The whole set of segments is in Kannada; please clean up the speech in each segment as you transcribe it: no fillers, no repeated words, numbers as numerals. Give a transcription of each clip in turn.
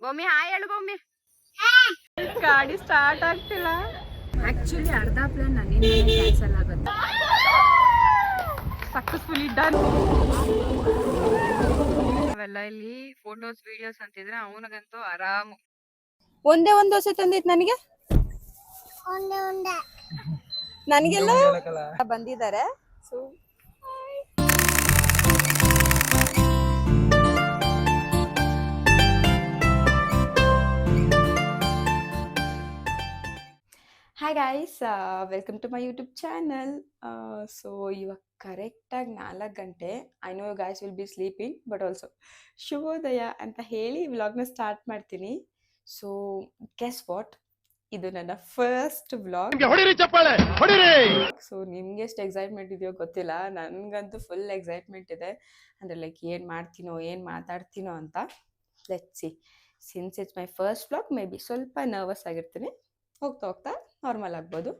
ಬೊಮ್ಮಿ ಹಾಯ್ ಹೇಳು ಬೊಮ್ಮಿ. ಗಾಡಿ ಸ್ಟಾರ್ಟ್ ಆಗ್ತಿಲ್ಲ. ಆಕ್ಚುಲಿ ಅರ್ಧ ಪ್ಲಾನ್ ನನ್ನಿಂದ ಕ್ಯಾನ್ಸಲ್ ಆಗುತ್ತೆ. Successfully done. ಅವೆಲ್ಲ ಇಲ್ಲಿ ಫೋಟೋಸ್ ವಿಡಿಯೋಸ್ ಅಂತಿದ್ರೆ ಅವನಿಗಂತೂ ಆರಾಮು. ಒಂದೇ ಒಂದು ದೋಸೆ ತಂದಿತ್ತು ನನಗೆ. ನನಗೆಲ್ಲ ಬಂದಿದ್ದಾರೆ. So hi guys, welcome to my YouTube channel. So ಇವಾಗ ಕರೆಕ್ಟಾಗಿ 4 ಗಂಟೆ. I know you guys will be sleeping, but also ಶುಭೋದಯ ಅಂತ ಹೇಳಿ ವ್ಲಾಗ್ನ ಸ್ಟಾರ್ಟ್ ಮಾಡ್ತೀನಿ. ಸೊ ಗೆಸ್ ವಾಟ್, ಇದು ನನ್ನ ಫಸ್ಟ್ ವ್ಲಾಗ್. ಸೊ ನಿಮ್ಗೆ ಎಷ್ಟು ಎಕ್ಸೈಟ್ಮೆಂಟ್ ಇದೆಯೋ ಗೊತ್ತಿಲ್ಲ, ನನಗಂತೂ ಫುಲ್ ಎಕ್ಸೈಟ್ಮೆಂಟ್ ಇದೆ. ಅಂದರೆ ಲೈಕ್ ಏನು ಮಾಡ್ತೀನೋ ಏನು ಮಾತಾಡ್ತೀನೋ ಅಂತ. Let's see. Since it's my first vlog, may be ಸ್ವಲ್ಪ ನರ್ವಸ್ ಆಗಿರ್ತೀನಿ. ಹೋಗ್ತಾ ಹೋಗ್ತಾ ನಾರ್ಮಲ್ ಆಗ್ಬೋದು.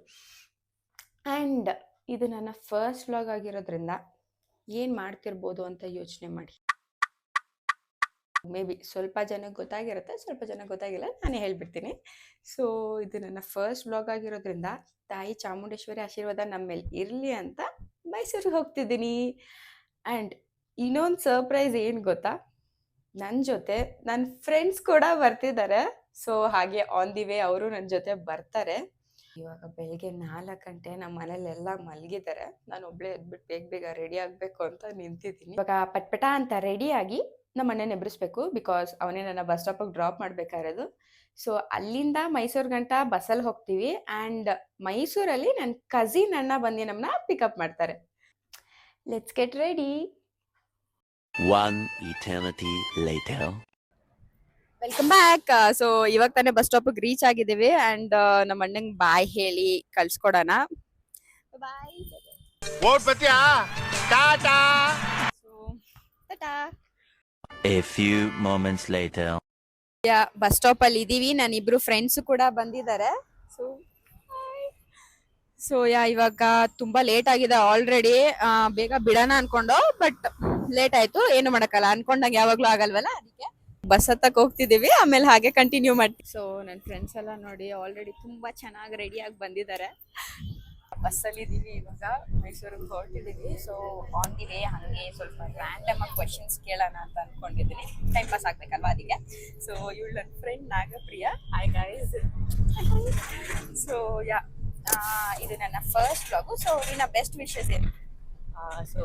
ಆ್ಯಂಡ್ ಇದು ನನ್ನ ಫಸ್ಟ್ ವ್ಲಾಗ್ ಆಗಿರೋದ್ರಿಂದ ಏನು ಮಾಡ್ತಿರ್ಬೋದು ಅಂತ ಯೋಚನೆ ಮಾಡಿ. ಮೇ ಬಿ ಸ್ವಲ್ಪ ಜನಕ್ಕೆ ಗೊತ್ತಾಗಿರುತ್ತೆ, ಸ್ವಲ್ಪ ಜನಕ್ಕೆ ಗೊತ್ತಾಗಿಲ್ಲ, ನಾನೇ ಹೇಳ್ಬಿಡ್ತೀನಿ. ಸೊ ಇದು ನನ್ನ ಫಸ್ಟ್ ವ್ಲಾಗ್ ಆಗಿರೋದ್ರಿಂದ ತಾಯಿ ಚಾಮುಂಡೇಶ್ವರಿ ಆಶೀರ್ವಾದ ನಮ್ಮ ಮೇಲೆ ಇರಲಿ ಅಂತ ಮೈಸೂರಿಗೆ ಹೋಗ್ತಿದ್ದೀನಿ. ಆ್ಯಂಡ್ ಇನ್ನೊಂದು ಸರ್ಪ್ರೈಸ್ ಏನು ಗೊತ್ತಾ, ನನ್ನ ಜೊತೆ ನನ್ನ ಫ್ರೆಂಡ್ಸ್ ಕೂಡ ಬರ್ತಿದ್ದಾರೆ. ಸೊ ಹಾಗೆ ಆನ್ ದಿ ವೇ ಅವರು ನನ್ನ ಜೊತೆ ಬರ್ತಾರೆ. ಇವಾಗ ಬೆಳಿಗ್ಗೆ 4 ಗಂಟೆ, ನಮ್ಮ ಮನೇಲೆಲ್ಲ ಮಲಗಿದ್ದಾರೆ. ನಾನು ಒಬ್ಳೆ ಎದ್ಬಿಟ್ಟು ಬೇಗ ಬೇಗ ರೆಡಿ ಆಗಬೇಕು ಅಂತ ನಿಂತಿದ್ದೀನಿ. ಇವಾಗ ಪಟ್ಪಟ ಅಂತ ರೆಡಿಯಾಗಿ ನಮ್ಮ ಅಣ್ಣನ ಎಬ್ಬಿಸ್ಬೇಕು, ಬಿಕಾಸ್ ಅವನೇ ನನ್ನ ಬಸ್ ಸ್ಟಾಪಿಗೆ ಡ್ರಾಪ್ ಮಾಡಬೇಕಾಗಿರೋದು. ಸೊ ಅಲ್ಲಿಂದ ಮೈಸೂರು ಗಂಟ ಬಸ್ಸಲ್ಲಿ ಹೋಗ್ತೀವಿ. ಆ್ಯಂಡ್ ಮೈಸೂರಲ್ಲಿ ನನ್ನ ಕಸಿನ್ ಅಣ್ಣ ಬಂದು ನಮ್ಮನ್ನ ಪಿಕಪ್ ಮಾಡ್ತಾರೆ. Let's get ready. One eternity later. Welcome back. So ಇವಾಗ ತಾನೇ ಬಸ್ ಸ್ಟಾಪಿಗೆ ರೀಚ್ ಆಗಿದ್ದೀವಿ. ಆ್ಯಂಡ್ ನಮ್ಮ ಅಣ್ಣಂಗೆ ಬಾಯ್ ಹೇಳಿ ಕಳ್ಸ್ಕೊಡೋಣ. ಬಾಯ್. A few moments later. Bus stop ಅಲ್ಲಿ ಇದೀವಿ. ನನ್ನ ಇಬ್ರು ಫ್ರೆಂಡ್ಸ್ ಕೂಡ ಬಂದಿದ್ದಾರೆ. ಸೊ ಇವಾಗ ತುಂಬಾ ಲೇಟ್ ಆಗಿದೆ ಆಲ್ರೆಡಿ. ಬೇಗ ಬಿಡೋಣ ಅನ್ಕೊಂಡು, ಬಟ್ ಲೇಟ್ ಆಯ್ತು. ಏನು ಮಾಡಕ್ಕಲ್ಲ, ಅನ್ಕೊಂಡಂಗೆ ಯಾವಾಗ್ಲೂ ಆಗಲ್ವಲ್ಲ, ಅದಕ್ಕೆ ಬಸ್ ಹತ್ತಕ್ ಹೋಗ್ತಿದೀವಿ. ಆಮೇಲೆ ಹಾಗೆ ಕಂಟಿನ್ಯೂ ಮಾಡ್ತೀವಿ. ಸೊ ನನ್ನ ಫ್ರೆಂಡ್ಸ್ ಎಲ್ಲ ನೋಡಿ ಆಲ್ರೆಡಿ ತುಂಬಾ ಚೆನ್ನಾಗಿ ರೆಡಿಯಾಗಿ ಬಂದಿದ್ದಾರೆ. ಬಸ್ಸಲ್ಲಿ ಇದೀವಿ, ಇವಾಗ ಮೈಸೂರಿಗೆ ಹೊರಟಿದೀವಿ. ಸೊ ಆನ್ ದಿ ವೇ ಹಂಗೆ ಸ್ವಲ್ಪ ರ್ಯಾಂಡಮ್ ಆಗಿ ಕ್ವಶನ್ಸ್ ಕೇಳೋಣ ಅಂತ ಅನ್ಕೊಂಡಿದ್ದೀನಿ. ಟೈಮ್ ಪಾಸ್ ಆಗ್ಬೇಕಲ್ವಾ, ಅದಕ್ಕೆ. ಸೊ ಇವಳು ನನ್ನ friend Nagapriya. Hi guys. So ಇದು ನನ್ನ ಫಸ್ಟ್ ವ್ಲಾಗು. ಸೊ ನಿನ್ನ ಬೆಸ್ಟ್ ವಿಶಸ್ ಏನು? ಸೊ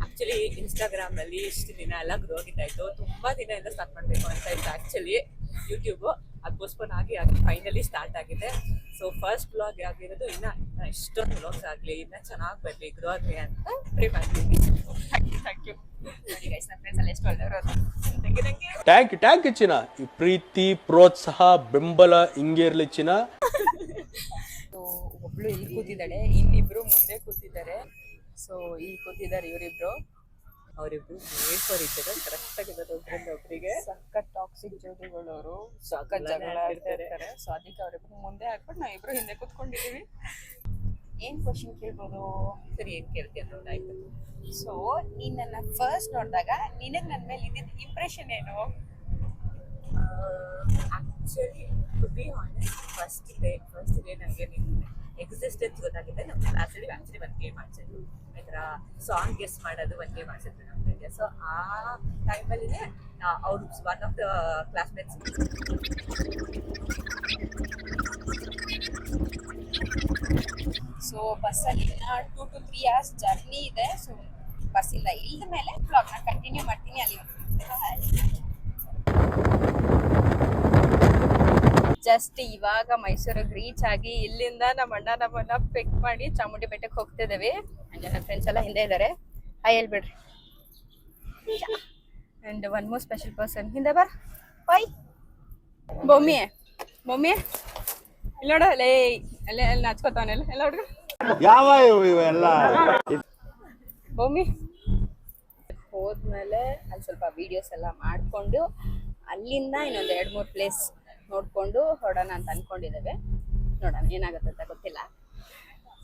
ಆಕ್ಚುಲಿ ಇನ್ಸ್ಟಾಗ್ರಾಮ್ ಅಲ್ಲಿ ಇಷ್ಟು ದಿನ ಎಲ್ಲ ಗ್ರೋ ಆಗಿದ್ದಾಯ್ತು. ತುಂಬಾ ದಿನದಿಂದ ಸ್ಟಾರ್ಟ್ ಮಾಡ್ಬೇಕು ಅಂತ ಇತ್ತು ಆಕ್ಚುಲಿ ಯೂಟ್ಯೂಬ್. ಅದು ಪೋಸ್ಟ್ಪೋನ್ ಆಗಿ ಫೈನಲಿ ಸ್ಟಾರ್ಟ್ ಆಗಿದೆ. ಸೊ ಫಸ್ಟ್ ವ್ಲಾಗ್ ಆಗಿರೋದು ಇನ್ನ ಇಷ್ಟೊಂದು ವ್ಲಾಗ್ಸ್ ಆಗಲಿ, ಇನ್ನ ಚೆನ್ನಾಗಿ ಬರಲಿ, ಗ್ರೋ ಆಗಲಿ ಅಂತ ಪ್ರೇ ಮಾಡ್ತೀನಿ. Thank you. ನೋಡಿ ಗೈಸ್, ನನ್ನ ಫ್ರೆಂಡ್ಸ್ ಎಲ್ಲ ಎಷ್ಟು ಒಳ್ಳೆಯವರು. ಟ್ಯಾಂಕ್ ಚಿನ್ನ. ಈ ಪ್ರೀತಿ, ಪ್ರೋತ್ಸಾಹ, ಬೆಂಬಲ ಹಿಂಗೆ ಇರ್ಲಿ ಚಿನ್ನ. ಒಬ್ಳು ಇಲ್ಲಿ ಕೂತಿದ್ದಾಳೆ, ಇನ್ನಿಬ್ರು ಮುಂದೆ ಕೂತಿದ್ದಾರೆ. ಸೊ ಇಲ್ಲಿ ಕೂತಿದ್ದಾರೆ ಇವರಿಬ್ರು. ಅವರಿಬ್ರು ಮೇಲ್ಪರಿದ್ದಾರೆ, ಕರೆಕ್ಟ್ ಆಗಿರೋದು ಒಬ್ಬರಿಂದ ಒಬ್ಬರಿಗೆ. ಸಖತ್ ಟಾಕ್ಸಿಕ್ ಜೋಡಿಗಳು ಅವರು, ಸಖತ್ ಜಗಳ ಆಡ್ತಿರ್ತಾರೆ. ಸೊ ಅದಕ್ಕೆ ಅವರಿಬ್ರು ಮುಂದೆ ಹಾಕ್ಬಿಟ್ಟು ನಾವಿಬ್ರು ಹಿಂದೆ ಕೂತ್ಕೊಂಡಿದೀವಿ. ಏನ್ ಕ್ವಶನ್ ಕೇಳ್ಬೋದು? ಸರಿ, ಏನ್ ಕೇಳ್ತೀಯ ನೋಡಾಯ್ತು. ಸೊ ನೀನ್ ನನ್ನ ಫಸ್ಟ್ ನೋಡಿದಾಗ ನಿನಗ್ ನನ್ನ ಮೇಲೆ ಇದ್ದಿದ್ದ ಇಂಪ್ರೆಷನ್ ಏನು? Actually to be honest, first day ನನಗೆ ನಿನ್ನ ಎಕ್ಸಿಸ್ಟೆನ್ಸ್ ಗೊತ್ತಾಗಿದೆ. ನಮ್ಮ ಕ್ಲಾಸಲ್ಲಿ ಆಕ್ಚುಲಿ ಒಂದು ಗೇಮ್ ಆಡ್ಸಿದ್ರು, ಈ ಥರ ಸಾಂಗ್ ಗೆಸ್ ಮಾಡೋದು ಒಂದು ಗೇಮ್ ಆಡ್ಸಿದ್ರು ನಮಗೆ. ಸೊ ಆ ಟೈಮಲ್ಲಿನೇ ಅವ್ರು one of the classmates so ಬಸ್ಸಲ್ಲಿ 2 to 3 hours ಜರ್ನಿ ಇದೆ. ಸೊ ಬಸ್ಸಿಂದ ಇಳಿದ ಮೇಲೆ ಬ್ಲಾಗ್ನ ಕಂಟಿನ್ಯೂ ಮಾಡ್ತೀನಿ. ಅಲ್ಲಿ ಜಸ್ಟ್ ಇವಾಗ ಮೈಸೂರಿಗೆ ರೀಚ್ ಆಗಿ ಇಲ್ಲಿಂದ ನಮ್ಮ ಅಣ್ಣ ನಮ್ಮನ್ನ ಪಿಕ್ ಮಾಡಿ ಚಾಮುಂಡಿ ಬೆಟ್ಟಕ್ಕೆ ಹೋಗ್ತಿದ್ದೇವೆ. ನನ್ನ ಫ್ರೆಂಡ್ಸ್ ಎಲ್ಲ ಹಿಂದೆ ಇದ್ದಾರೆ. ಹಾಯ್ ಹೇಳ್ಬಿಡ್ರಿ. And one more special person ಹಿಂದೆ ಬರ್. ಬಾಯ್. ಬೊಮ್ಮಿ ಇಲ್ಲಿ ನೋಡ, ಅಲ್ಲೇ ಅಲ್ಲೇ ಅಲ್ಲಿ ನಾಚ್ಕೋತಾವನೆಲ್ಲ ಎಲ್ಲ ಹುಡುಗ. ಯಾವ ಇವೆಲ್ಲ ಬೊಮ್ಮಿ ಹೋದ್ಮೇಲೆ ಅಲ್ಲಿ ಸ್ವಲ್ಪ ವಿಡಿಯೋಸ್ ಎಲ್ಲ ಮಾಡಿಕೊಂಡು ಅಲ್ಲಿಂದ ಇನ್ನೊಂದು 2-3 ಪ್ಲೇಸ್ ನೋಡಿಕೊಂಡು ಹೊರಡೋಣ ಅಂತ ಅನ್ಕೊಂಡಿದ್ದೇವೆ. ನೋಡೋಣ ಏನಾಗುತ್ತೆ ಅಂತ ಗೊತ್ತಿಲ್ಲ.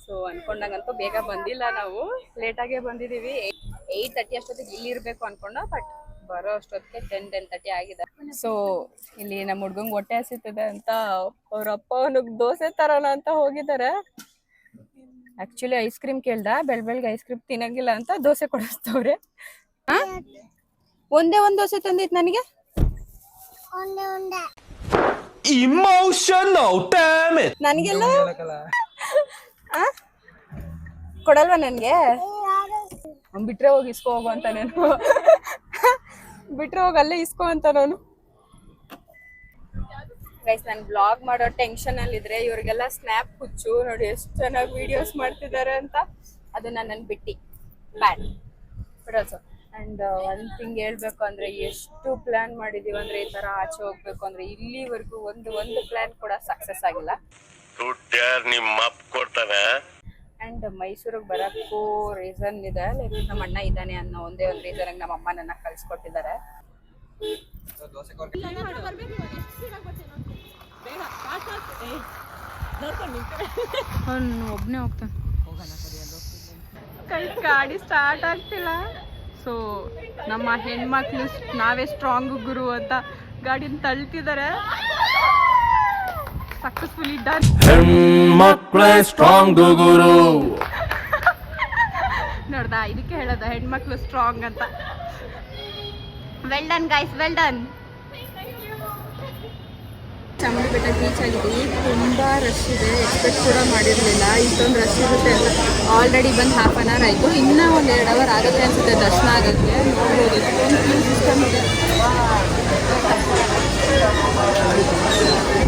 ಸೊ ಅನ್ಕೊಂಡಂಗಂತೂ ಬೇಗ ಬಂದಿಲ್ಲ, ನಾವು ಲೇಟಾಗೇ ಬಂದಿದ್ದೀವಿ. 8:30 ಅಷ್ಟೊತ್ತಿಗೆ ಇಲ್ಲಿ ಇರಬೇಕು ಅನ್ಕೊಂಡ, ಬಟ್ ಬರೋ ಅಷ್ಟೊತ್ತಿಗೆ 10:30 ಆಗಿದೆ. ಸೊ ಇಲ್ಲಿ ನಮ್ಮ ಹುಡ್ಗಂಗೆ ಹೊಟ್ಟೆ ಹಸಿತದೆ ಅಂತ ಅವ್ರ ಅಪ್ಪ ಅವನಿಗೆ ದೋಸೆ ತರೋಣ ಅಂತ ಹೋಗಿದ್ದಾರೆ. ಆಕ್ಚುಲಿ ಐಸ್ ಕ್ರೀಮ್ ಕೇಳ್ದ, ಬೆಳಗ್ಗೆ ಐಸ್ ಕ್ರೀಮ್ ತಿನ್ನಂಗಿಲ್ಲ ಅಂತ ದೋಸೆ ಕೊಡಿಸ್ತವ್ರೆ. ಒಂದೇ ಒಂದ್ ದೋಸೆ ತಂದಿತ್ತು ನನಗೆ. Emotional, damn it! ನನಗೆಲ್ಲ ಕೊಡಲ್ವಾ ನನ್ಗೆ? ಬಿಟ್ರೆ ಹೋಗಿ ಇಸ್ಕೊ ಹೋಗು ಅಂತ ನಾನು ಬಿಟ್ರೆ ಹೋಗಿ ಅಲ್ಲೇ ಇಸ್ಕೊ ಅಂತ ನಾನು. ಗೈಸ್, ನಾನು ಬ್ಲಾಗ್ ಮಾಡೋ ಟೆನ್ಷನ್ ಅಲ್ಲಿ ಇದ್ರೆ ಇವ್ರಿಗೆಲ್ಲ ಸ್ನ್ಯಾಪ್ ಹುಚ್ಚು. ನೋಡಿ ಎಷ್ಟು ಚೆನ್ನಾಗಿ ವಿಡಿಯೋಸ್ ಮಾಡ್ತಿದ್ದಾರೆ ಅಂತ. ಅದು ನನ್ನನ್ನು ಬಿಟ್ಟು ಬ್ಯಾಡ್. ಬಟ್ ಆಲ್ಸೋ ಅಂಡ್ ಒಂದ್ ಥಿಂಗ್ ಹೇಳ್ಬೇಕು ಅಂದ್ರೆ, ಎಷ್ಟು ಪ್ಲಾನ್ ಮಾಡಿದೀವಿ ಅಂದ್ರೆ ಈ ತರ ಆಚೆ ಹೋಗ್ಬೇಕು ಅಂದ್ರೆ ಇಲ್ಲಿವರೆಗೂ ಒಂದು ಪ್ಲಾನ್ ಕೂಡ ಸಕ್ಸಸ್ ಆಗಿಲ್ಲ. ಅಂಡ್ ಮೈಸೂರಿಗೆ ಬರೋಕ್ಕೂ ರೀಸನ್ ಇದೆ, ಲೈಕ್ ನಮ್ಮ ಅಣ್ಣ ಇದ್ದಾನೆ ಅನ್ನೋ ಒಂದೇ ಒಂದು ರೀಸನ್ ನಮ್ಮ ಅಮ್ಮ ನನ್ನ ಕಳ್ಸಿಕೊಟ್ಟಿದ್ದಾರೆ. ಅವ್ನು ಒಬ್ಬನೇ ಹೋಗ್ತಾನೆ. ಗಾಡಿ ಸ್ಟಾರ್ಟ್ ಆಗ್ತಿಲ್ಲ. ಸೊ ನಮ್ಮ ಹೆಣ್ಮಕ್ಳು ನಾವೇ ಸ್ಟ್ರಾಂಗ್ ಗುರು ಅಂತ ಗಾಡಿನ ತಳ್ತಿದ್ದಾರೆ. Successful done. ಹೆಣ್ಮಕ್ಳೇ ಸ್ಟ್ರಾಂಗ್ ಗುರು. ನೋಡ್ದಾ, ಇದಕ್ಕೆ ಹೇಳೋದ ಹೆಣ್ಮಕ್ಳು ಸ್ಟ್ರಾಂಗ್ ಅಂತ. Well done guys, well done. Chamundi Betta reach ಆಗಿದ್ದೀವಿ. ತುಂಬ ರಶ್ ಇದೆ, ಎಕ್ಸ್ಪೆಕ್ಟ್ ಕೂಡ ಮಾಡಿರಲಿಲ್ಲ ಇಷ್ಟೊಂದು ರಶ್ ಇರುತ್ತೆ ಅಂತ. ಆಲ್ರೆಡಿ ಬಂದು 1/2 hour ಆಯಿತು. ಇನ್ನೂ 1-2 hour ಆಗುತ್ತೆ ಅನಿಸುತ್ತೆ ದರ್ಶನ ಆಗೋಕ್ಕೆ. ನೋಡ್ಬೋದು ಇಷ್ಟೊಂದು ಕ್ಯೂ ಸಿಸ್ಟಮ್ ಇದೆ.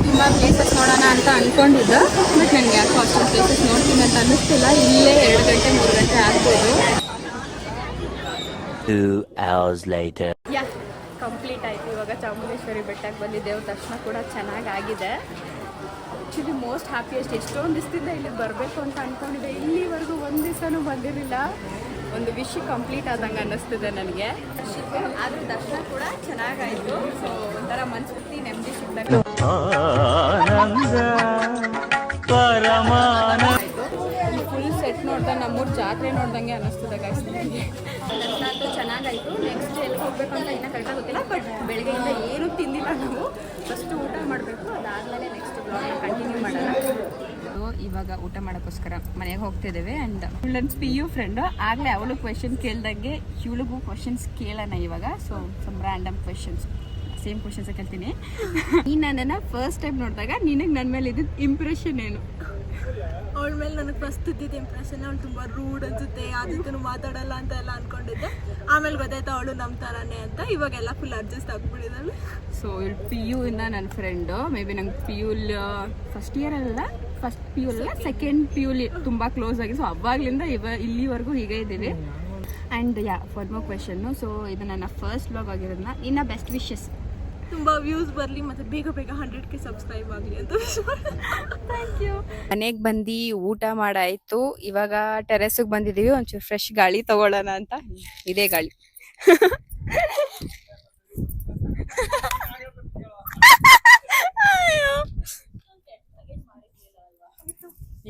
ತುಂಬ ಪ್ಲೇಸಸ್ ನೋಡೋಣ ಅಂತ ಅಂದ್ಕೊಂಡಿದ್ದೆ, ಬಟ್ ನನಗೆ ಯಾಕೋ ಅಷ್ಟೊಂದು ಪ್ಲೇಸಸ್ ನೋಡ್ತೀನಿ ಅಂತ ಅನ್ನಿಸ್ತಿಲ್ಲ. ಇಲ್ಲೇ 2 ಗಂಟೆ 3 ಗಂಟೆ ಆಗ್ಬೋದು. 2 hours later. ಕಂಪ್ಲೀಟ್ ಆಯಿತು. ಇವಾಗ ಚಾಮುಂಡೇಶ್ವರಿ ಬೆಟ್ಟಕ್ಕೆ ಬಂದಿದ್ದೇವೆ. ದರ್ಶನ ಕೂಡ ಚೆನ್ನಾಗಾಗಿದೆ. Actually most happiest. ಎಷ್ಟೊಂದು ದಿವಸದಿಂದ ಇಲ್ಲಿಗೆ ಬರಬೇಕು ಅಂತ ಅಂದ್ಕೊಂಡಿದ್ದೆ, ಇಲ್ಲಿವರೆಗೂ ಒಂದು ದಿವಸನೂ ಬಂದಿರಲಿಲ್ಲ. ಒಂದು ವಿಶ್ ಕಂಪ್ಲೀಟ್ ಆದಂಗೆ ಅನ್ನಿಸ್ತಿದೆ ನನಗೆ. ಆದರೂ ದರ್ಶನ ಕೂಡ ಚೆನ್ನಾಗಾಯಿತು. ಸೊ ಒಂಥರ ಮನಸ್ಫೂರ್ತಿ ನೆಮ್ಮದಿ ಸಿಗ್ತಾರೆ. ಫುಲ್ ಸೆಟ್ ನೋಡ್ದಂಗೆ ನಮ್ಮೂರು ಜಾತ್ರೆ ನೋಡ್ದಂಗೆ ಅನ್ನಿಸ್ತದೆ ಗೈಸ್ ನನಗೆ. ದರ್ಶನ ಅಂತೂ ಚೆನ್ನಾಗಾಯಿತು. ನೆಕ್ಸ್ಟ್ ಎಲ್ಲಿ ಹೋಗ್ಬೇಕು ಅಂತ ಇನ್ನೂ ಕರೆಕ್ಟಾಗಿ ಗೊತ್ತಿಲ್ಲ. ಬಟ್ ಬೆಳಗ್ಗೆಯಿಂದ ಏನೂ ತಿಂದಿಲ್ಲ ನಾವು. ಫಸ್ಟ್ ಊಟ ಮಾಡಬೇಕು, ಅದಾದಮೇಲೆ ನೆಕ್ಸ್ಟ್ ಬ್ಲಾಗ್ನ ಕಂಟಿನ್ಯೂ ಮಾಡೋಣ. ಇವಾಗ ಊಟ ಮಾಡೋಕ್ಕೋಸ್ಕರ ಮನೆಗೆ ಹೋಗ್ತಿದ್ದೇವೆ. ಆ್ಯಂಡ್ ನನ್ನ PU ಫ್ರೆಂಡು ಆಗಲೇ ಅವಳು ಕ್ವೆಶನ್ ಕೇಳ್ದಂಗೆ ಇವಳಿಗೂ ಕ್ವೆಶನ್ಸ್ ಕೇಳೋಣ ಇವಾಗ. So some random questions, same questions ಕೇಳ್ತೀನಿ. ನೀನು ನನ್ನನ್ನು ಫಸ್ಟ್ ಟೈಮ್ ನೋಡಿದಾಗ ನಿನಗೆ ನನ್ನ ಮೇಲೆ ಇದ್ದಿದ್ದು ಇಂಪ್ರೆಷನ್ ಏನು? ಅವಳ ಮೇಲೆ ನನಗೆ ಫಸ್ಟ್ ಇದ್ದಿದ್ದು ಇಂಪ್ರೆಷನ್ ಅವಳು ತುಂಬ ರೂಡ್ ಅನ್ಸುತ್ತೆ, ಯಾವ್ದಕ್ಕೂ ಮಾತಾಡಲ್ಲ ಅಂತ ಎಲ್ಲ ಅಂದ್ಕೊಂಡಿದ್ದೆ. ಆಮೇಲೆ ಗೊತ್ತಾಯ್ತು ಅವಳು ನಮ್ಮ ಥರನೇ ಅಂತ. ಇವಾಗೆಲ್ಲ ಫುಲ್ ಅಡ್ಜಸ್ಟ್ ಆಗ್ಬಿಟ್ಟಿದ್ದಾಳೆ. ಸೊ ಇಲ್ಲಿ PU ಇಂದ ನನ್ನ ಫ್ರೆಂಡು. ಮೇ ಬಿ ನಂಗೆ PU ಫಸ್ಟ್ ಇಯರ್ ಅಲ್ಲ, ಫಸ್ಟ್ PU ಅಲ್ಲ, ಸೆಕೆಂಡ್ PU ತುಂಬ ಕ್ಲೋಸ್ ಆಗಿ. ಸೊ ಅವಾಗಲಿಂದ ಇಲ್ಲಿವರೆಗೂ ಹೀಗೆ ಇದ್ದೀವಿ. And for more question. So ಇದು ನನ್ನ ಫಸ್ಟ್ ವ್ಲಾಗ್ ಆಗಿರೋದನ್ನ. ಇನ್ನು ಬೆಸ್ಟ್ ವಿಶಸ್, ತುಂಬ ವ್ಯೂಸ್ ಬರಲಿ ಮತ್ತು ಬೇಗ 100K ಸಬ್ಸ್ಕ್ರೈಬ್ ಆಗಲಿ ಅಂತ. Thank you. ಮನೆಗೆ ಬಂದು ಊಟ ಮಾಡಾಯಿತು. ಇವಾಗ ಟೆರೆಸ್ಗೆ ಬಂದಿದ್ದೀವಿ ಒಂಚೂರು ಫ್ರೆಶ್ ಗಾಳಿ ತಗೊಳ್ಳೋಣ ಅಂತ. ಇದೇ ಗಾಳಿ.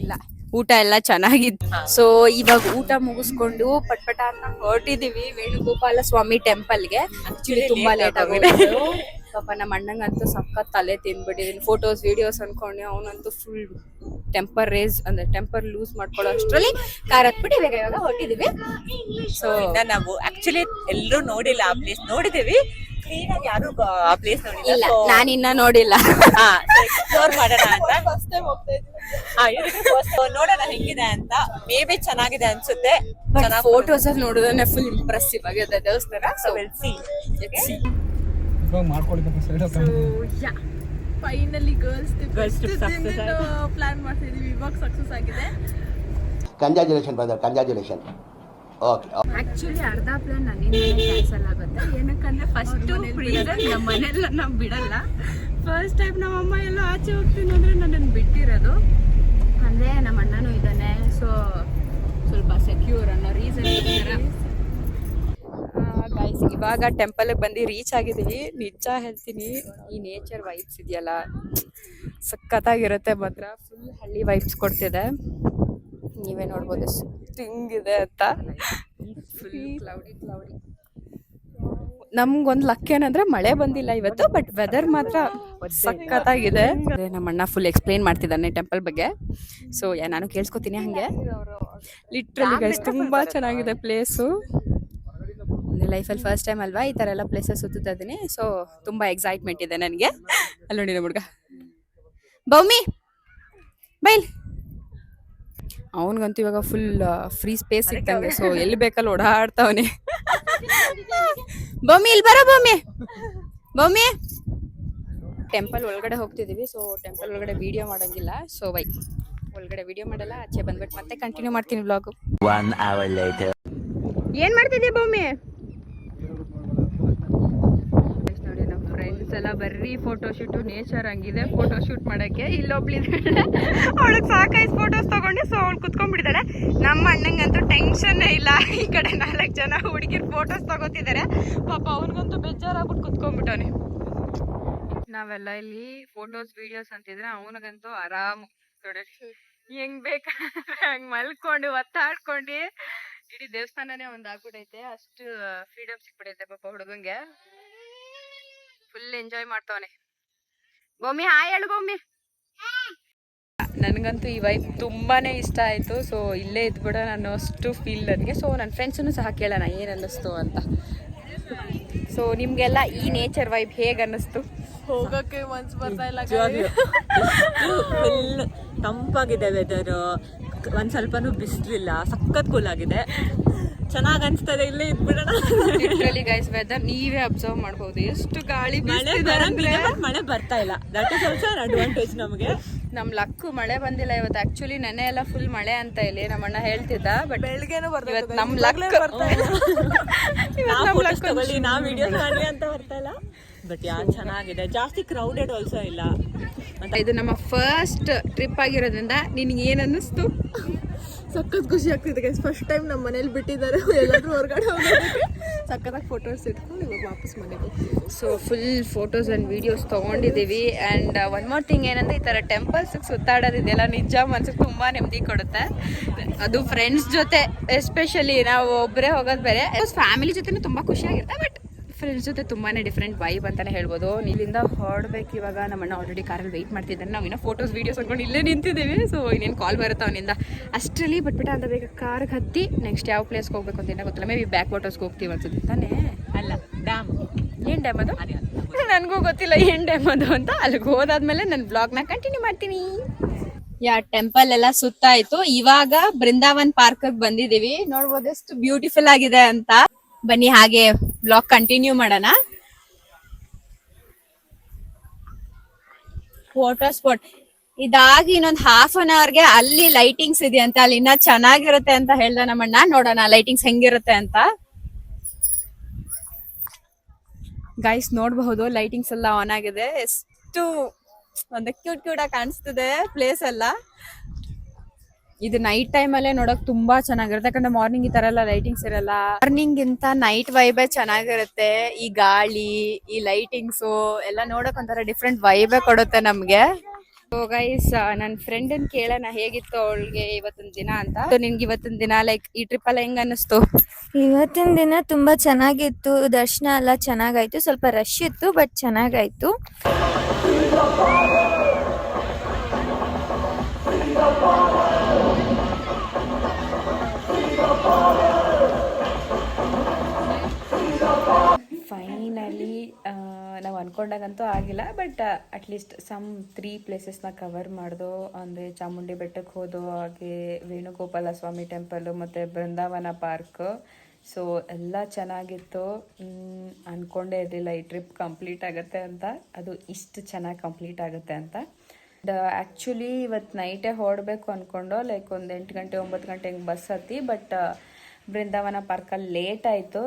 ಇಲ್ಲ, ಊಟ ಎಲ್ಲ ಚೆನ್ನಾಗಿತ್ತು. ಸೊ ಇವಾಗ ಊಟ ಮುಗಿಸ್ಕೊಂಡು ಪಟ್ಪಟ ಅಂತ ಹೊರಟಿದೀವಿ ವೇಣುಗೋಪಾಲ ಸ್ವಾಮಿ ಟೆಂಪಲ್ಗೆ. ಆಕ್ಚುಲಿ ತುಂಬಾ ಲೇಟ್ ಆಗಿದೆ. ಪಾಪ ನಮ್ಮ ಅಣ್ಣಂಗಂತೂ ಸಖತ್ ತಲೆ ತಿಂದ್ಬಿಟ್ಟಿದೀನಿ. ಫೋಟೋಸ್ ವಿಡಿಯೋಸ್ ಅನ್ಕೊಂಡು ಅವನಂತೂ ಫುಲ್ ಟೆಂಪರ್ ಲೂಸ್ ಮಾಡ್ಕೊಳ್ಳೋ ಅಷ್ಟರಲ್ಲಿ ಕಾರ್ ಹತ್ಬಿಟ್ಟು ಇವಾಗ ಹೊರಟಿದೀವಿ. ಸೊ ನಾವು ಆಕ್ಚುಲಿ ಎಲ್ಲರೂ ನೋಡಿಲ್ಲ ಆ ಪ್ಲೇಸ್. ನೋಡಿದೀವಿ ಕ್ಲೀನ್ ಆಗಿ, ಯಾರು ಆ ಪ್ಲೇಸ್ ನೋಡಿಲ್ಲ. ಇಲ್ಲ, ನಾನಿನ್ನ ನೋಡಿಲ್ಲ. ಎಕ್ಸ್ಪ್ಲೋರ್ ಮಾಡೋಣ ಅಂತ ನೋಡೋಣ ಹೆಂಗಿದೆ ಅಂತ. ಮೇ ಬಿ ಚೆನ್ನಾಗಿದೆ ಅನ್ಸುತ್ತೆ. ಫೋಟೋಸ್ ಅಲ್ಲಿ ನೋಡಿದ್ರೆ ಫುಲ್ ಇಂಪ್ರೆಸಿವ್ ಆಗಿದೆ ದೇವಸ್ಥಾನ. ಸೊ ಫೈನಲಿ ಗರ್ಲ್ಸ್ ಪ್ಲಾನ್ ಮಾಡ್ತಿದೀವಿ. ಇವಾಗ ಸಕ್ಸಸ್ ಆಗಿದೆ. Congratulation brother, congratulation. Okay. Actually ಅರ್ಧ ಪ್ಲಾನ್ ನನ್ನಿಂದ ಕ್ಯಾನ್ಸಲ್ ಆಗುತ್ತೆ. ಏನಕ್ಕಂದ್ರೆ ಫಸ್ಟ್ ರೀಸನ್ ನಮ್ಮ ಮನೆಯಲ್ಲ ನಾವು ಬಿಡಲ್ಲ. ಫಸ್ಟ್ ಟೈಮ್ ನಮ್ಮ ಅಮ್ಮ ಎಲ್ಲ ಆಚೆ ಹೋಗ್ತೀನಿ ಅಂದ್ರೆ ನನ್ನನ್ನು ಬಿಟ್ಟಿರೋದು. ಅಂದ್ರೆ ನಮ್ಮ ಅಣ್ಣನೂ ಇದ್ದಾನೆ, ಸೊ ಸ್ವಲ್ಪ ಸೆಕ್ಯೂರ್ ಅನ್ನೋ ರೀಸನ್. ಗೈಸ್, ಇವಾಗ ಟೆಂಪಲ್ಗೆ ಬಂದು ರೀಚ್ ಆಗಿದ್ದೀವಿ. ನಿಜ ಹೇಳ್ತೀನಿ, ಈ ನೇಚರ್ ವೈಬ್ಸ್ ಇದೆಯಲ್ಲ ಸಖತ್ತಾಗಿರುತ್ತೆ ಮಾತ್ರ. ಫುಲ್ ಹಳ್ಳಿ ವೈಬ್ಸ್ ಕೊಡ್ತಿದೆ. ನೀವೇ ನೋಡ್ಬೋದು ಎಷ್ಟು ಹಿಂಗಿದೆ ಅಂತ. Full cloudy. ನಮ್ಗೊಂದು ಲಕ್ ಏನಂದ್ರೆ ಮಳೆ ಬಂದಿಲ್ಲ ಇವತ್ತು, ಬಟ್ ವೆದರ್ ಮಾತ್ರ ಸಖತ್ತಾಗಿದೆ. ನಮ್ಮ ಅಣ್ಣ ಫುಲ್ ಎಕ್ಸ್ಪ್ಲೈನ್ ಮಾಡ್ತಿದ್ದಾನೆ ಟೆಂಪಲ್ ಬಗ್ಗೆ. ಸೊ ನಾನು ಕೇಳಿಸ್ಕೊತೀನಿ ಹಂಗೆ. ಲಿಟ್ರಲಿ ಗೈಸ್ ತುಂಬಾ ಚೆನ್ನಾಗಿದೆ ಪ್ಲೇಸು. ಲೈಫಲ್ಲಿ ಫಸ್ಟ್ ಟೈಮ್ ಅಲ್ವಾ ಈ ಥರ ಎಲ್ಲ ಪ್ಲೇಸಸ್ ಸುತ್ತಾ ಇದ್ದೀನಿ. ಸೊ ತುಂಬಾ ಎಕ್ಸೈಟ್ಮೆಂಟ್ ಇದೆ ನನಗೆ. ಅಲ್ಲಿ ನೋಡಿ ನಮ್ಮ ಹುಡುಗ ಬೌಮಿ ಬೈಲ್. ಅವನಿಗಂತೂ ಇವಾಗ ಫುಲ್ ಫ್ರೀ ಸ್ಪೇಸ್ ಸಿಗ್ತಂಗೆ. ಸೊ ಎಲ್ಲಿ ಬೇಕಲ್ಲಿ ಓಡಾಡ್ತಾವನೆ. ಬೊಮ್ಮಿ ಇಲ್ಲಿ ಬರೋ ಬೊಮ್ಮಿ. ಬೊಮ್ಮಿ ಟೆಂಪಲ್ ಒಳಗಡೆ ಹೋಗ್ತಿದೀವಿ. ಸೊ ಟೆಂಪಲ್ ಒಳಗಡೆ ವಿಡಿಯೋ ಮಾಡಂಗಿಲ್ಲ. ಸೊ ಒಳಗಡೆ ವಿಡಿಯೋ ಮಾಡಲ್ಲ, ಆಚೆ ಬಂದ್ಬಿಟ್ಟು ಮತ್ತೆ ಕಂಟಿನ್ಯೂ ಮಾಡ್ತೀನಿ ವ್ಲಾಗು. 1 hour later. ಏನ್ ಮಾಡ್ತಿದ್ಯಾ ಬೊಮ್ಮಿ? ನೋಡಿ ನಮ್ಮ ಫ್ರೆಂಡ್ಸ್ ಎಲ್ಲ ಬರ್ರಿ ಫೋಟೋ ಶೂಟು, ನೇಚರ್ ಹಂಗಿದೆ ಫೋಟೋ ಶೂಟ್ ಮಾಡಕ್ಕೆ. ಇಲ್ಲೊಬ್ಳಿದ್ದಾಳೆ, ಅವಳಿಗೆ ಸಾಕೈಸ್ ಫೋಟೋಸ್ ತಗೊಂಡು. ಸೊ ಅವ್ಳು ಕುತ್ಕೊಂಡ್ಬಿಟ್ಟಿದ್ದಾಳೆ. ನಮ್ಮ ಅಣ್ಣಂಗಂತೂ ಟೆನ್ಷನ್ನೇ ಇಲ್ಲ. ಈ ಕಡೆ 4 ಜನ ಹುಡುಗಿರ್ ಫೋಟೋಸ್ ತಗೋತಿದ್ದಾರೆ. ಪಾಪ ಅವನಿಗಂತೂ ಬೇಜಾರಾಗ್ಬಿಟ್ಟು ಕುತ್ಕೊಂಡ್ಬಿಟ್ಟವನೆ. ನಾವೆಲ್ಲ ಇಲ್ಲಿ ಫೋಟೋಸ್ ವಿಡಿಯೋಸ್ ಅಂತಿದ್ರೆ ಅವನಿಗಂತೂ ಆರಾಮ್ ಹೆಂಗ್ ಬೇಕಾದ್ರೆ ಹಂಗ್ ಮಲ್ಕೊಂಡು ಒತ್ತಾಡ್ಕೊಂಡು ಇಡೀ ದೇವಸ್ಥಾನನೇ ಒಂದ್ ಆಗ್ಬಿಡೈತೆ. ಅಷ್ಟು ಫ್ರೀಡಮ್ ಸಿಕ್ಬಿಡೈತೆ ಪಾಪ ಹುಡುಗಂಗೆ. ಫುಲ್ ಎಂಜಾಯ್ ಮಾಡ್ತಾವನೆ. ಬೊಮ್ಮಿ ಹಾಯ್ ಹೇಳು ಬೊಮ್ಮಿ. ನನಗಂತೂ ಈ ವೈಬ್ ತುಂಬಾನೇ ಇಷ್ಟ ಆಯಿತು. ಸೊ ಇಲ್ಲೇ ಇದ್ಬಿಡ ನಾನು ಅಷ್ಟು ಫೀಲ್ ನನಗೆ. ಸೊ ನನ್ನ ಫ್ರೆಂಡ್ಸನ್ನು ಸಹ ಕೇಳೋಣ ಏನು ಅನ್ನಿಸ್ತು ಅಂತ. ಸೊ ನಿಮಗೆಲ್ಲ ಈ ನೇಚರ್ ವೈಬ್ ಹೇಗೆ ಅನ್ನಿಸ್ತು? ಹೋಗಕ್ಕೆ ಮನ್ಸು ಬರ್ತಾ ಇಲ್ಲ. ಫುಲ್ ತಂಪಾಗಿದೆ ವೆದರ್, ಒಂದ್ ಸ್ವಲ್ಪನೂ ಬಿಸಿಲಿಲ್ಲ, ಸಖತ್ ಕೂಲ್ ಆಗಿದೆ. ಚೆನ್ನಾಗಿ ಅನ್ಸ್ತದೆ ಇಲ್ಲೇ ಇದ್ಬಿಡೋಣ. ಲಿಟ್ರಲಿ ಗೈಸ್ ವೆದರ್ ನೀವೇ ಅಬ್ಸರ್ವ್ ಮಾಡಬಹುದು ಎಷ್ಟು ಗಾಳಿ ಮಳೆ ಬರ್ತಾ ಇಲ್ಲ. That is also an advantage ನಮಗೆ. ನಮ್ ಲಕ್ಕು ಮಳೆ ಬಂದಿಲ್ಲ ಇವತ್ತು. ಆಕ್ಚುಲಿ ನೆನೆ ಎಲ್ಲ ಫುಲ್ ಮಳೆ ಅಂತ ಇಲ್ಲಿ ನಮ್ಮ ಅಣ್ಣ ಹೇಳ್ತಿದ್ದ. ಬಟ್ ಬೆಳಗ್ಗೆನೂ ಇವತ್ತು ನಮ್ ಲಕ್ ನಾವ್ ವಿಡಿಯೋಸ್ ಮಾಡ್ಲಿ ಅಂತ ಬರ್ತಾ ಇಲ್ಲ. ಬಟ್ ಚೆನ್ನಾಗಿದೆ, ಜಾಸ್ತಿ ಕ್ರೌಡೆಡ್ ಆಲ್ಸೋ ಇಲ್ಲ. ಇದು ನಮ್ಮ ಫಸ್ಟ್ ಟ್ರಿಪ್ ಆಗಿರೋದ್ರಿಂದ ನಿನ್ಗೆ ಏನ್ ಅನ್ನಿಸ್ತು? ಸಖತ್ ಖುಷಿ ಆಗ್ತಿದೆ ಗೈಸ್. ಫಸ್ಟ್ ಟೈಮ್ ನಮ್ಮ ಮನೇಲಿ ಬಿಟ್ಟಿದ್ದಾರೆ, ಎಲ್ಲಾದ್ರೂ ಹೊರಗಡೆ ಹೋಗೋದಕ್ಕೆ. ಸಖತ್ತಾಗಿ ಫೋಟೋಸ್ ಇಟ್ಕೊಂಡು ಇವಾಗ ವಾಪಸ್ ಮನೆಗೆ. So full photos and videos ತೊಗೊಂಡಿದ್ದೀವಿ. ಆ್ಯಂಡ್ ಒನ್ ಮೋರ್ ಥಿಂಗ್ ಏನಂದರೆ ಈ ಥರ ಟೆಂಪಲ್ಸಿಗೆ ಸುತ್ತಾಡೋದಿದೆಯಲ್ಲ ನಿಜ ಮನ್ಸಿಗೆ ತುಂಬ ನೆಮ್ಮದಿ ಕೊಡುತ್ತೆ. ಅದು ಫ್ರೆಂಡ್ಸ್ ಜೊತೆ ಎಸ್ಪೆಷಲಿ ನಾವು ಒಬ್ಬರೇ ಹೋಗೋದು ಬೇರೆ. ಫ್ಯಾಮಿಲಿ ಜೊತೆನೂ ತುಂಬ ಖುಷಿಯಾಗಿರುತ್ತೆ. ಬಟ್ ಫ್ರೆಂಡ್ಸ್ ಜೊತೆ ತುಂಬಾ ಡಿಫ್ರೆಂಟ್ ವೈಬ್ ಅಂತಲೇ ಹೇಳ್ಬೋದು. ಇಲ್ಲಿಂದ ಹೊರಡ್ಬೇಕು ಇವಾಗ. ನಮ್ಮಣ್ಣ ಆಲ್ರೆಡಿ ಕಾರಲ್ಲಿ ವೆಯ್ಟ್ ಮಾಡ್ತಿದ್ದಾನೆ. ನಾವು ಇನ್ನೂ ಫೋಟೋಸ್ ವೀಡಿಯೋಸ್ ಅಂದ್ಕೊಂಡು ಇಲ್ಲೇ ನಿಂತಿದ್ದೀವಿ. ಸೊ ಇನ್ನೇನು ಕಾಲ್ ಬರುತ್ತೆ ಅವನಿಂದ. ಅಷ್ಟರಲ್ಲಿ ಬಿಟ್ಬಿಟ್ಟು ಅಂತ ಬೇಗ ಕಾರ್ಗೆ ಹತ್ತಿ ನೆಕ್ಸ್ಟ್ ಯಾವ ಪ್ಲೇಸ್ಗೆ ಹೋಗ್ಬೇಕು ಅಂತ ಏನೋ ಗೊತ್ತಿಲ್ಲ. ಮೇ ಬಿ ಬ್ಯಾಕ್ ವಾಟರ್ಸ್ಗೆ ಹೋಗ್ತೀವಿ ಅನ್ಸುತ್ತೆ ತಾನೇ. ಅಲ್ಲ ಡ್ಯಾಮ್. ಏನು ಡ್ಯಾಮ್ ಅದು? ನನಗೂ ಗೊತ್ತಿಲ್ಲ ಏನು ಡ್ಯಾಮ್ ಅದು ಅಂತ. ಅಲ್ಲಿಗೆ ಹೋದಾದ್ಮೇಲೆ ನನ್ನ ಬ್ಲಾಗ್ನ ಕಂಟಿನ್ಯೂ ಮಾಡ್ತೀನಿ. ಟೆಂಪಲ್ ಎಲ್ಲ ಸುತ್ತಾಯ್ತು. ಇವಾಗ ಬೃಂದಾವನ್ ಪಾರ್ಕ್ ಬಂದಿದೀವಿ. ನೋಡ್ಬೋದು ಎಷ್ಟು ಬ್ಯೂಟಿಫುಲ್ ಆಗಿದೆ ಅಂತ. ಬನ್ನಿ ಹಾಗೆ ಬ್ಲಾಗ್ ಕಂಟಿನ್ಯೂ ಮಾಡೋಣ. ಫೋಟೋ ಸ್ಪಾಟ್ ಇದಾಗಿ ಇನ್ನೊಂದು ½ ಗೆ ಅಲ್ಲಿ ಲೈಟಿಂಗ್ಸ್ ಇದೆಯಂತೆ. ಅಲ್ಲಿ ಇನ್ನ ಚೆನ್ನಾಗಿರುತ್ತೆ ಅಂತ ಹೇಳ್ದ ನಮ್ಮಣ್ಣ. ನೋಡೋಣ ಲೈಟಿಂಗ್ಸ್ ಹೆಂಗಿರುತ್ತೆ ಅಂತ. ಗೈಸ್ ನೋಡಬಹುದು ಲೈಟಿಂಗ್ಸ್ ಎಲ್ಲ ಆನ್ ಆಗಿದೆ. ಎಷ್ಟು ಒಂದು ಕ್ಯೂಟ್ ಆಗಿ ಕಾಣಿಸ್ತಿದೆ ಪ್ಲೇಸ್ ಎಲ್ಲ. ಇದು ನೈಟ್ ಟೈಮ್ ಅಲ್ಲೇ ನೋಡಕ್ ತುಂಬಾ ಚೆನ್ನಾಗಿರುತ್ತೆ. ಯಾಕಂದ್ರೆ ಮಾರ್ನಿಂಗ್ ಈ ತರ ಎಲ್ಲ ಲೈಟಿಂಗ್ಸ್ ಇರಲ್ಲ. ಮಾರ್ನಿಂಗ್ ಗಿಂತ ನೈಟ್ ವೈಬೇ ಚೆನ್ನಾಗಿರುತ್ತೆ. ಈ ಗಾಳಿ, ಈ ಲೈಟಿಂಗ್ಸು ಎಲ್ಲ ನೋಡಕ್ ಒಂಥರ ಡಿಫ್ರೆಂಟ್ ವೈಬೇ ಕೊಡುತ್ತೆ ನಮ್ಗೆ. ಸೊ ಗೈಸ್ ನನ್ನ ಫ್ರೆಂಡನ್ ಕೇಳೋಣ ಹೇಗಿತ್ತು ಅವಳಿಗೆ ಇವತ್ತಿನ ದಿನ ಅಂತ. ನಿನ್ಗೆ ಇವತ್ತಿನ ದಿನ ಲೈಕ್ ಈ ಟ್ರಿಪ್ ಎಲ್ಲ ಹೆಂಗ್ ಅನ್ನಿಸ್ತು? ಇವತ್ತಿನ ದಿನ ತುಂಬಾ ಚೆನ್ನಾಗಿತ್ತು. ದರ್ಶನ ಎಲ್ಲ ಚೆನ್ನಾಗಾಯ್ತು. ಸ್ವಲ್ಪ ರಶ್ ಇತ್ತು ಬಟ್ ಚೆನ್ನಾಗಾಯ್ತು. ಫೈನಲಿ ನಾವು ಅಂದ್ಕೊಂಡಾಗಂತೂ ಆಗಿಲ್ಲ. ಬಟ್ ಅಟ್ಲೀಸ್ಟ್ ಸಮ್ 3 ಪ್ಲೇಸಸ್ನ ಕವರ್ ಮಾಡ್ದೋ. ಅಂದರೆ ಚಾಮುಂಡಿ ಬೆಟ್ಟಕ್ಕೆ ಹೋದೋ, ಹಾಗೆ ವೇಣುಗೋಪಾಲ ಸ್ವಾಮಿ ಟೆಂಪಲ್ಲು ಮತ್ತು ಬೃಂದಾವನ ಪಾರ್ಕ್. ಸೊ ಎಲ್ಲ ಚೆನ್ನಾಗಿತ್ತು. ಅಂದ್ಕೊಂಡೇ ಇರಲಿಲ್ಲ ಈ ಟ್ರಿಪ್ ಕಂಪ್ಲೀಟ್ ಆಗುತ್ತೆ ಅಂತ. ಅದು ಇಷ್ಟು ಚೆನ್ನಾಗಿ ಕಂಪ್ಲೀಟ್ ಆಗುತ್ತೆ ಅಂತ. ಆ್ಯಕ್ಚುಲಿ ಇವತ್ತು ನೈಟೇ ಹೊರಡಬೇಕು ಅಂದ್ಕೊಂಡು ಲೈಕ್ ಒಂದು 8 ಗಂಟೆ 9 ಗಂಟೆ ಹಿಂಗೆ ಬಸ್ ಹತ್ತಿ. ಬಟ್ ಬೃಂದಾವನ ಪಾರ್ಕಲ್ಲಿ ಲೇಟ್ ಆಯಿತು.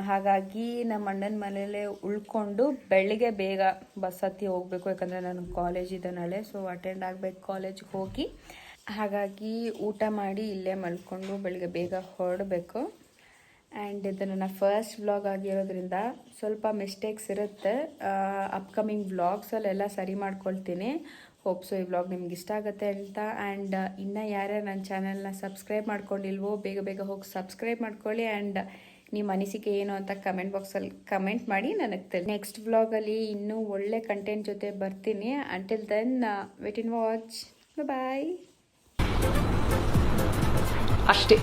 ಹಾಗಾಗಿ ನಮ್ಮ ಅಣ್ಣನ ಮನೇಲೇ ಉಳ್ಕೊಂಡು ಬೆಳಿಗ್ಗೆ ಬೇಗ ಬಸ್ ಹತ್ತಿ ಹೋಗಬೇಕು. ಯಾಕಂದರೆ ನನಗೆ ಕಾಲೇಜ್ ಇದೆ ನಾಳೆ. ಸೊ ಅಟೆಂಡ್ ಆಗಬೇಕು ಕಾಲೇಜ್ಗೆ ಹೋಗಿ. ಹಾಗಾಗಿ ಊಟ ಮಾಡಿ ಇಲ್ಲೇ ಮಲ್ಕೊಂಡು ಬೆಳಿಗ್ಗೆ ಬೇಗ ಹೊರಡಬೇಕು. ಆ್ಯಂಡ್ ಇದು ನನ್ನ ಫಸ್ಟ್ ವ್ಲಾಗ್ ಆಗಿರೋದ್ರಿಂದ ಸ್ವಲ್ಪ ಮಿಸ್ಟೇಕ್ಸ್ ಇರುತ್ತೆ. ಅಪ್ಕಮಿಂಗ್ ವ್ಲಾಗ್ಸಲ್ಲೆಲ್ಲ ಸರಿ ಮಾಡ್ಕೊಳ್ತೀನಿ. ಹೋಪ್ಸು ಈ ವ್ಲಾಗ್ ನಿಮ್ಗೆ ಇಷ್ಟ ಆಗುತ್ತೆ ಅಂತ. ಆ್ಯಂಡ್ ಇನ್ನೂ ಯಾರ್ಯಾರು ನನ್ನ ಚಾನಲ್ನ ಸಬ್ಸ್ಕ್ರೈಬ್ ಮಾಡ್ಕೊಂಡಿಲ್ವೋ ಬೇಗ ಹೋಗಿ ಸಬ್ಸ್ಕ್ರೈಬ್ ಮಾಡ್ಕೊಳ್ಳಿ. ಆ್ಯಂಡ್ ನಿಮ್ಮ ಅನಿಸಿಕೆ ಏನು ಅಂತ ಕಮೆಂಟ್ ಬಾಕ್ಸಲ್ಲಿ ಕಮೆಂಟ್ ಮಾಡಿ ನನಗೆ ನೆಕ್ಸ್ಟ್ ವ್ಲಾಗಲ್ಲಿ ಇನ್ನೂ ಒಳ್ಳೆ ಕಂಟೆಂಟ್ ಜೊತೆ ಬರ್ತೀನಿ. ಅಂಟಿಲ್ ದೆನ್ ವೇಟ್ ಇನ್ ವಾಚ್. ಬಾಯ್. ಅಷ್ಟೇ.